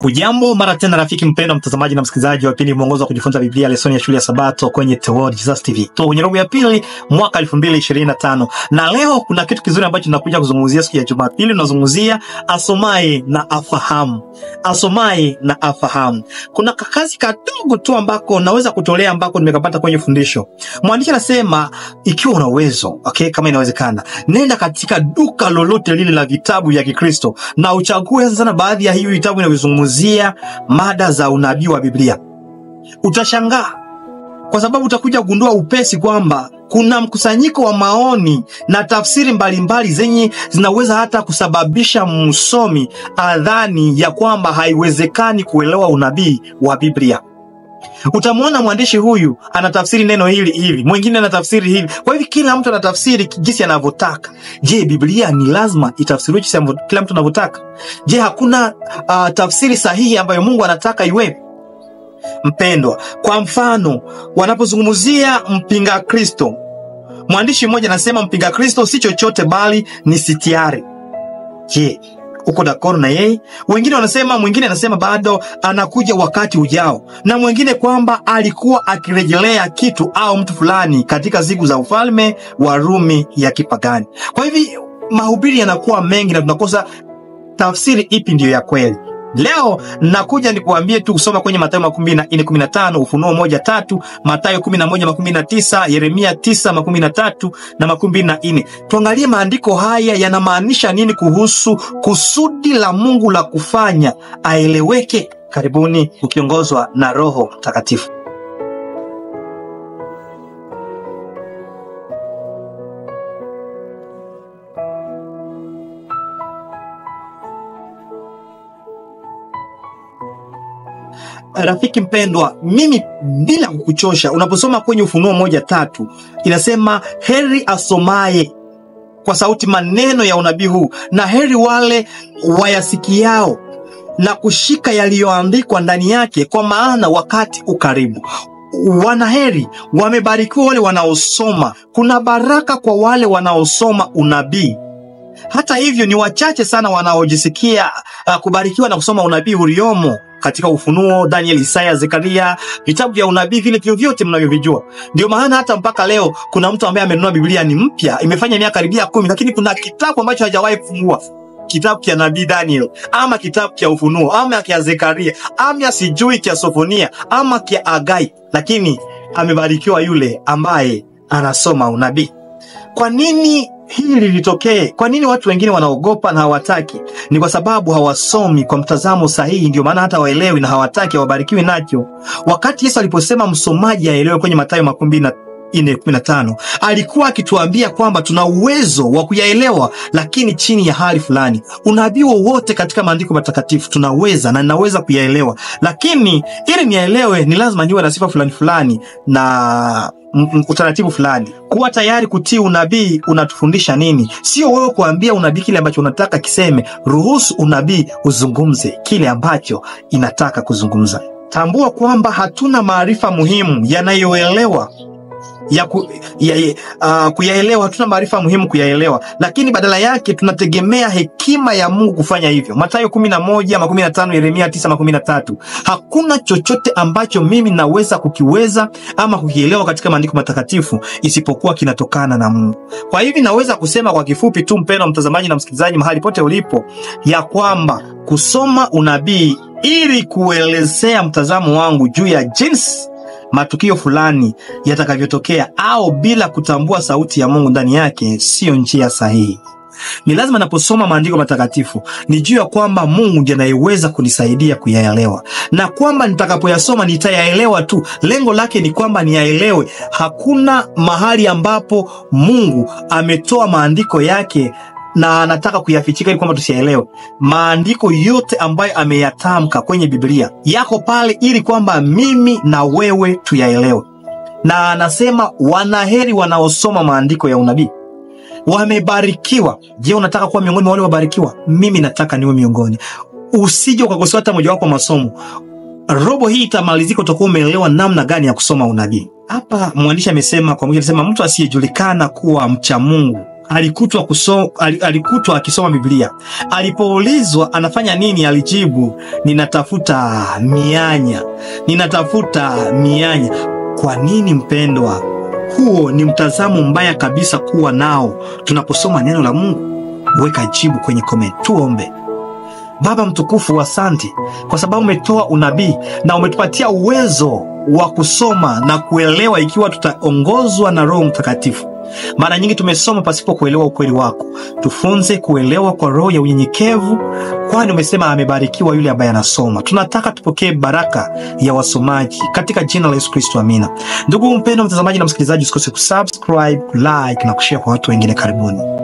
Ujambo mara tena rafiki mpendwa mtazamaji na msikilizaji wa pili mwongozo wa kujifunza Biblia lesoni ya shule ya Sabato kwenye The Word Jesus TV. Kwenye robo ya pili mwaka 2025. Na leo kuna kitu kizuri ambacho tunakuja kuzungumzia siku ya Jumapili. Tunazungumzia asomaye na afahamu. Asomaye na afahamu. Kuna kazi kadogo tu ambako naweza kutolea ambako nimekapata kwenye fundisho. Mwandishi anasema ikiwa una uwezo, kama inawezekana, nenda katika duka lolote lile la vitabu vya Kikristo na uchague sana baadhi ya hiyo vitabu vinavyozungumzia mada za unabii wa Biblia. Utashangaa kwa sababu utakuja kugundua upesi kwamba kuna mkusanyiko wa maoni na tafsiri mbalimbali zenye zinaweza hata kusababisha msomi adhani ya kwamba haiwezekani kuelewa unabii wa Biblia. Utamwona mwandishi huyu anatafsiri neno hili hivi, mwingine anatafsiri hivi. Kwa hivyo kila mtu anatafsiri jinsi anavyotaka. Je, Biblia ni lazima itafsiriwe jinsi kila mtu anavyotaka? Je, hakuna tafsiri sahihi ambayo Mungu anataka iwe? Mpendwa, kwa mfano wanapozungumzia mpinga Kristo, mwandishi mmoja anasema mpinga Kristo si chochote bali ni sitiari. Je, uko d'accord na yeye? Mwingine anasema bado anakuja wakati ujao, na mwingine kwamba alikuwa akirejelea kitu au mtu fulani katika siku za ufalme wa Rumi ya kipagani. Kwa hivi mahubiri yanakuwa mengi na tunakosa tafsiri ipi ndiyo ya kweli. Leo nakuja nikuambie tu kusoma kwenye Mathayo 14:15, Ufunuo 1:3, Mathayo 11:19, Yeremia 9:13 na 24. Tuangalie maandiko haya yanamaanisha nini kuhusu kusudi la Mungu la kufanya aeleweke. Karibuni ukiongozwa na Roho Mtakatifu. Rafiki mpendwa, mimi bila kukuchosha, unaposoma kwenye Ufunuo 1:3 inasema heri asomaye kwa sauti maneno ya unabii huu, na heri wale wayasikiao na kushika yaliyoandikwa ndani yake, kwa maana wakati ukaribu. Wanaheri, wamebarikiwa wale wanaosoma. Kuna baraka kwa wale wanaosoma unabii. Hata hivyo ni wachache sana wanaojisikia kubarikiwa na kusoma unabii uliomo katika Ufunuo, Daniel, Isaya, Zekaria, vitabu vya unabii vile vyote mnavyovijua. Ndio maana hata mpaka leo kuna mtu ambaye amenunua Biblia ni mpya, imefanya miaka karibia 10, lakini kuna kitabu ambacho hajawahi kufungua. Kitabu cha nabii Daniel, ama kitabu cha Ufunuo, ama cha Zekaria, ama sijui cha Sofonia, ama cha Agai, lakini amebarikiwa yule ambaye anasoma unabii. Kwa nini hili litokee? Kwa nini watu wengine wanaogopa na hawataki? Ni kwa sababu hawasomi kwa mtazamo sahihi. Ndio maana hata waelewi na hawataki wabarikiwe nacho. Wakati Yesu aliposema msomaji aelewe kwenye Mathayo 14:15, alikuwa akituambia kwamba tuna uwezo wa kuyaelewa, lakini chini ya hali fulani. Unabii wowote katika maandiko matakatifu tunaweza na ninaweza kuyaelewa, lakini ili nielewe ni lazima niwe na sifa fulani na utaratibu fulani. Kuwa tayari kutii unabii unatufundisha nini? Sio wewe kuambia unabii kile ambacho unataka kiseme. Ruhusu unabii uzungumze kile ambacho inataka kuzungumza. Tambua kwamba hatuna maarifa muhimu yanayoelewa kuyaelewa. Hatuna maarifa muhimu kuyaelewa, lakini badala yake tunategemea hekima ya Mungu kufanya hivyo. Mathayo 11:15, Yeremia 9:13. Hakuna chochote ambacho mimi naweza kukiweza ama kukielewa katika maandiko matakatifu isipokuwa kinatokana na Mungu. Kwa hivi naweza kusema kwa kifupi tu, mpendwa mtazamaji na msikilizaji mahali pote ulipo, ya kwamba kusoma unabii ili kuelezea mtazamo wangu juu ya jinsi matukio fulani yatakavyotokea au bila kutambua sauti ya Mungu ndani yake sio njia sahihi. Ni lazima naposoma maandiko matakatifu nijue kwamba Mungu ndiye anayeweza kunisaidia kuyaelewa, na kwamba nitakapoyasoma nitayaelewa tu. Lengo lake ni kwamba niyaelewe. Hakuna mahali ambapo Mungu ametoa maandiko yake na anataka kuyafichika ili kwamba tusielewe. Maandiko yote ambayo ameyatamka kwenye Biblia yako pale ili kwamba mimi na wewe tuyaelewe. Na anasema wanaheri wanaosoma maandiko ya unabii, wamebarikiwa. Je, unataka kuwa miongoni mwa wale wabarikiwa? Mimi nataka niwe miongoni. Usije ukakosoa hata moja wapo masomo. Robo hii itamalizika utakuwa umeelewa namna gani ya kusoma unabii. Hapa mwandishi amesema mtu asiyejulikana kuwa mcha Mungu alikutwa akisoma Biblia. Alipoulizwa anafanya nini, alijibu, ninatafuta mianya. Kwa nini mpendwa? Huo ni mtazamo mbaya kabisa kuwa nao tunaposoma neno la Mungu. Weka jibu kwenye comment. Tuombe. Baba mtukufu, asante kwa sababu umetoa unabii na umetupatia uwezo wa kusoma na kuelewa ikiwa tutaongozwa na Roho Mtakatifu. Mara nyingi tumesoma pasipo kuelewa ukweli wako. Tufunze kuelewa kwa roho ya unyenyekevu, kwani umesema amebarikiwa yule ambaye anasoma. Tunataka tupokee baraka ya wasomaji katika jina la Yesu Kristo, amina. Ndugu mpendwa mtazamaji na msikilizaji, usikose kusubscribe, like na kushare kwa watu wengine. Karibuni.